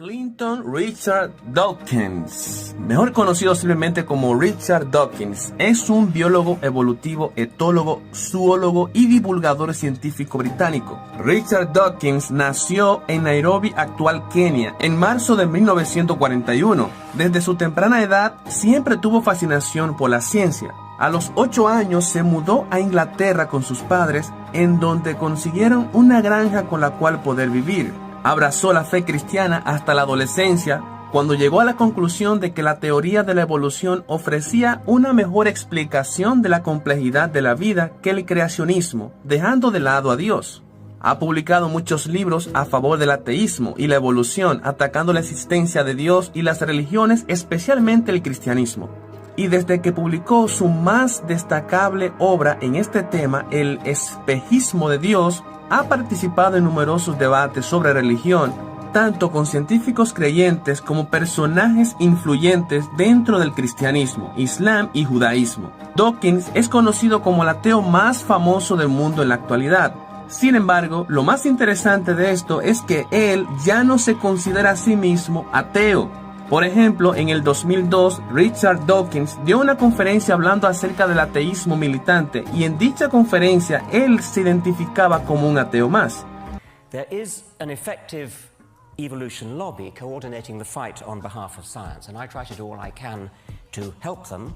Clinton Richard Dawkins, mejor conocido simplemente como Richard Dawkins, es un biólogo evolutivo, etólogo, zoólogo y divulgador científico británico. Richard Dawkins nació en Nairobi, actual Kenia, en marzo de 1941. Desde su temprana edad siempre tuvo fascinación por la ciencia. A los 8 años se mudó a Inglaterra con sus padres, en donde consiguieron una granja con la cual poder vivir. Abrazó la fe cristiana hasta la adolescencia, cuando llegó a la conclusión de que la teoría de la evolución ofrecía una mejor explicación de la complejidad de la vida que el creacionismo, dejando de lado a Dios. Ha publicado muchos libros a favor del ateísmo y la evolución, atacando la existencia de Dios y las religiones, especialmente el cristianismo. Y desde que publicó su más destacable obra en este tema, El espejismo de Dios, ha participado en numerosos debates sobre religión, tanto con científicos creyentes como personajes influyentes dentro del cristianismo, islam y judaísmo. Dawkins es conocido como el ateo más famoso del mundo en la actualidad. Sin embargo, lo más interesante de esto es que él ya no se considera a sí mismo ateo. Por ejemplo, en el 2002, Richard Dawkins dio una conferencia hablando acerca del ateísmo militante, y en dicha conferencia él se identificaba como un ateo más. There is an effective evolution lobby coordinating the fight on behalf of science, and I try to do all I can to help them,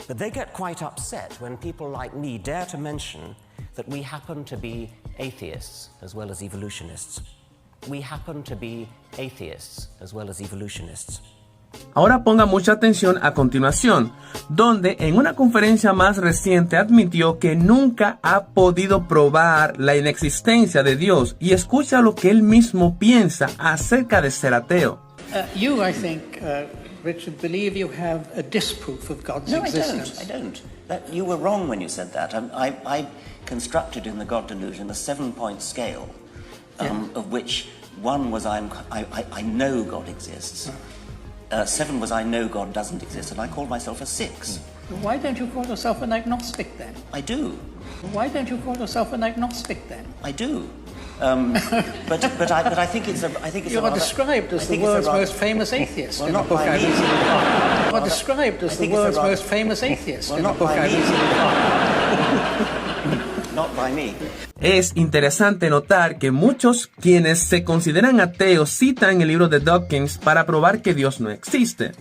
but they get quite upset when people like me dare to mention that we happen to be atheists as well as evolutionists. We happen to be atheists as well as evolutionists. Ahora ponga mucha atención a continuación, donde en una conferencia más reciente admitió que nunca ha podido probar la inexistencia de Dios, y escucha lo que él mismo piensa acerca de ser ateo. You, I think, Richard, believe you have a disproof of God's existence. No, I don't. You were wrong when you said that. I constructed in the God delusion a 7-point scale. Of which 1 was I know God exists, 7 was I know God doesn't exist, and I called myself a 6. Why don't you call yourself an agnostic then? I do. Why don't you call yourself an agnostic then? I do. But I think it's you are described as the world's most famous atheist. Well, not by me. You are described as the world's most famous atheist. Well, not by me. Not by me. Es interesante notar que muchos quienes se consideran ateos citan el libro de Dawkins para probar que Dios no existe.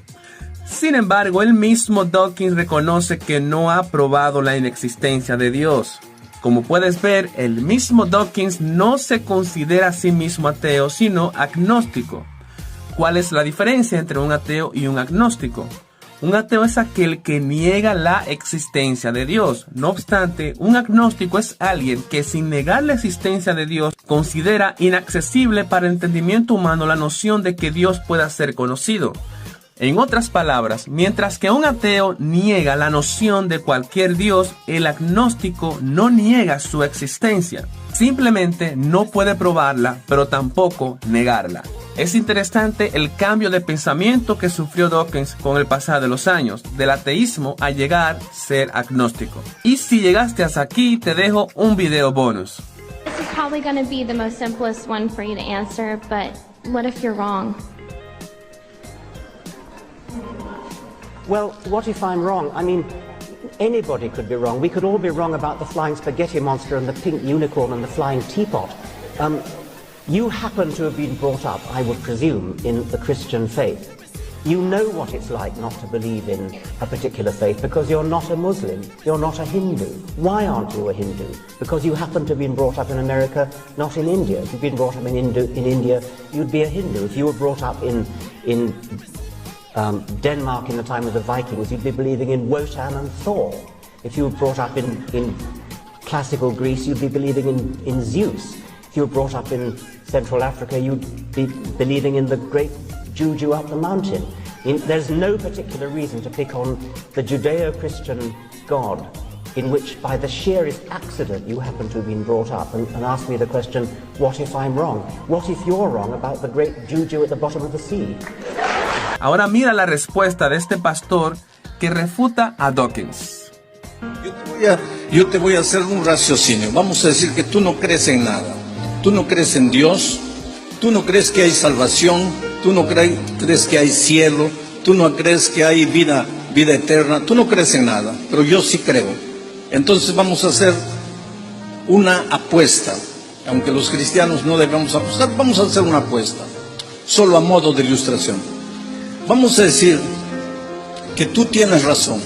Sin embargo, el mismo Dawkins reconoce que no ha probado la inexistencia de Dios. Como puedes ver, el mismo Dawkins no se considera a sí mismo ateo, sino agnóstico. ¿Cuál es la diferencia entre un ateo y un agnóstico? Un ateo es aquel que niega la existencia de Dios. No obstante, un agnóstico es alguien que, sin negar la existencia de Dios, considera inaccesible para el entendimiento humano la noción de que Dios pueda ser conocido. En otras palabras, mientras que un ateo niega la noción de cualquier Dios, el agnóstico no niega su existencia. Simplemente no puede probarla, pero tampoco negarla. Es interesante el cambio de pensamiento que sufrió Dawkins con el pasar de los años, del ateísmo a llegar a ser agnóstico. Y si llegaste hasta aquí, te dejo un video bonus. This is probably going to be the most simplest one for you to answer, but what if you're wrong? Well, what if I'm wrong? I mean, anybody could be wrong. We could all be wrong about the flying spaghetti monster and the pink unicorn and the flying teapot. You happen to have been brought up, I would presume, in the Christian faith. You know what it's like not to believe in a particular faith because you're not a Muslim, you're not a Hindu. Why aren't you a Hindu? Because you happen to have been brought up in America, not in India. If you've been brought up in India, you'd be a Hindu. If you were brought up in Denmark in the time of the Vikings, you'd be believing in Wotan and Thor. If you were brought up in classical Greece, you'd be believing in Zeus. If you were brought up in Central Africa, you'd be believing in the great juju up the mountain. There's no particular reason to pick on the Judeo-Christian God in which, by the sheerest accident, you happen to have been brought up, and ask me the question, what if I'm wrong? What if you're wrong about the great juju at the bottom of the sea? Ahora mira la respuesta de este pastor que refuta a Dawkins. Yo te voy a hacer un raciocinio. Vamos a decir que tú no crees en nada. Tú no crees en Dios. Tú no crees que hay salvación. tú no crees que hay cielo, tú no crees que hay vida eterna, tú no crees en nada, pero yo sí creo. Entonces vamos a hacer una apuesta, aunque los cristianos no debemos apostar, vamos a hacer una apuesta, solo a modo de ilustración. Vamos a decir que tú tienes razón.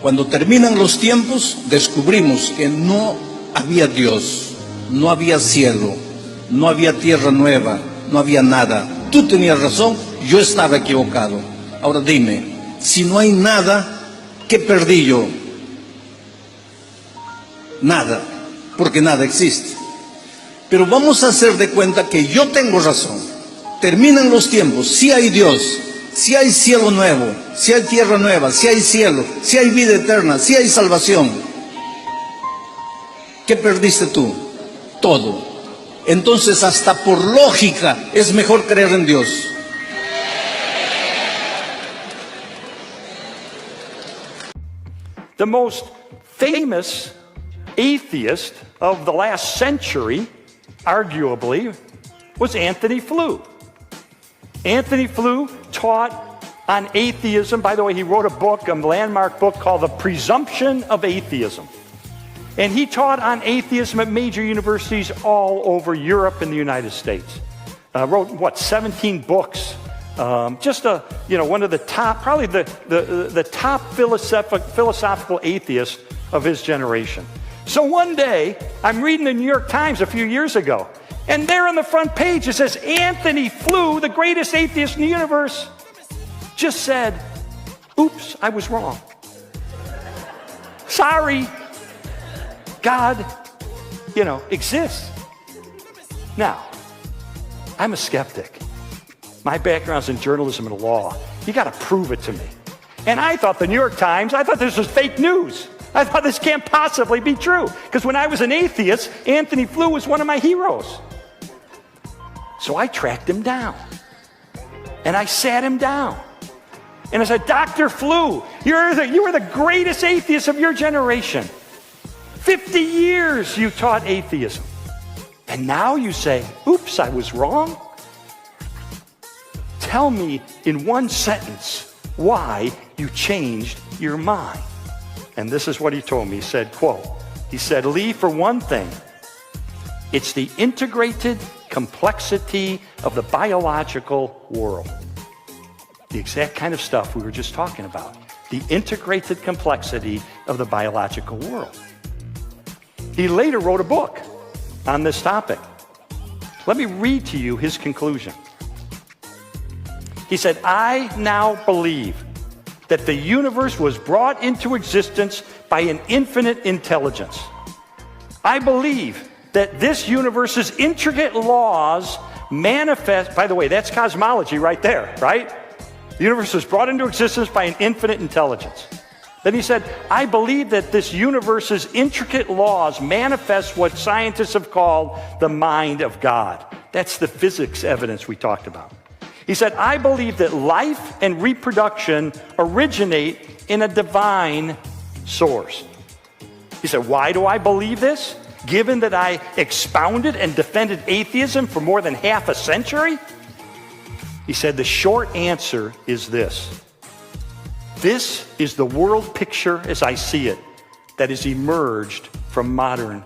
Cuando terminan los tiempos, descubrimos que no había Dios, no había cielo, no había tierra nueva, no había nada. Tú tenías razón, yo estaba equivocado. Ahora dime, si no hay nada, ¿qué perdí yo? Nada, porque nada existe. Pero vamos a hacer de cuenta que yo tengo razón. Terminan los tiempos, si hay Dios, si hay cielo nuevo, si hay tierra nueva, si hay cielo, si hay vida eterna, si hay salvación. ¿Qué perdiste tú? Todo. Entonces, hasta por lógica, es mejor creer en Dios. The most famous atheist of the last century, arguably, was Anthony Flew. Anthony Flew taught on atheism. By the way, he wrote a book, a landmark book called The Presumption of Atheism. And he taught on atheism at major universities all over Europe and the United States. Wrote, 17 books. One of the top, probably the top philosophical atheist of his generation. So one day, I'm reading the New York Times a few years ago, and there on the front page it says, Anthony Flew, the greatest atheist in the universe, just said, oops, I was wrong. Sorry, God, exists. Now, I'm a skeptic. My background's in journalism and law. You got to prove it to me. And I thought the New York Times, I thought this was fake news. I thought this can't possibly be true. Because when I was an atheist, Anthony Flew was one of my heroes. So I tracked him down. And I sat him down. And I said, Dr. Flew, you were the greatest atheist of your generation. 50 years you taught atheism. And now you say, oops, I was wrong. Tell me in one sentence why you changed your mind. And this is what he told me. He said, quote, he said, Lee, for one thing, it's the integrated complexity of the biological world. The exact kind of stuff we were just talking about. The integrated complexity of the biological world. He later wrote a book on this topic. Let me read to you his conclusion. He said, I now believe that the universe was brought into existence by an infinite intelligence. I believe that this universe's intricate laws manifest, by the way, that's cosmology right there, right? The universe was brought into existence by an infinite intelligence. Then he said, I believe that this universe's intricate laws manifest what scientists have called the mind of God. That's the physics evidence we talked about. He said, I believe that life and reproduction originate in a divine source. He said, why do I believe this? Given that I expounded and defended atheism for more than half a century? He said, the short answer is this. This is the world picture as I see it that has emerged from modern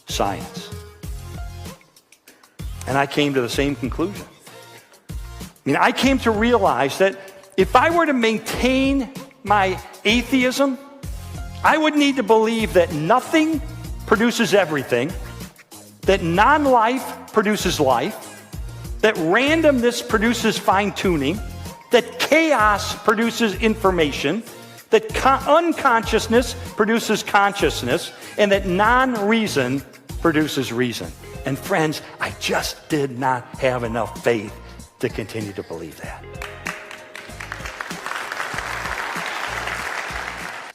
science. And I came to the same conclusion. I came to realize that if I were to maintain my atheism, I would need to believe that nothing produces everything, that non-life produces life, that randomness produces fine-tuning, that chaos produces information, that unconsciousness produces consciousness, and that non-reason produces reason. And friends, I just did not have enough faith to continue to believe that.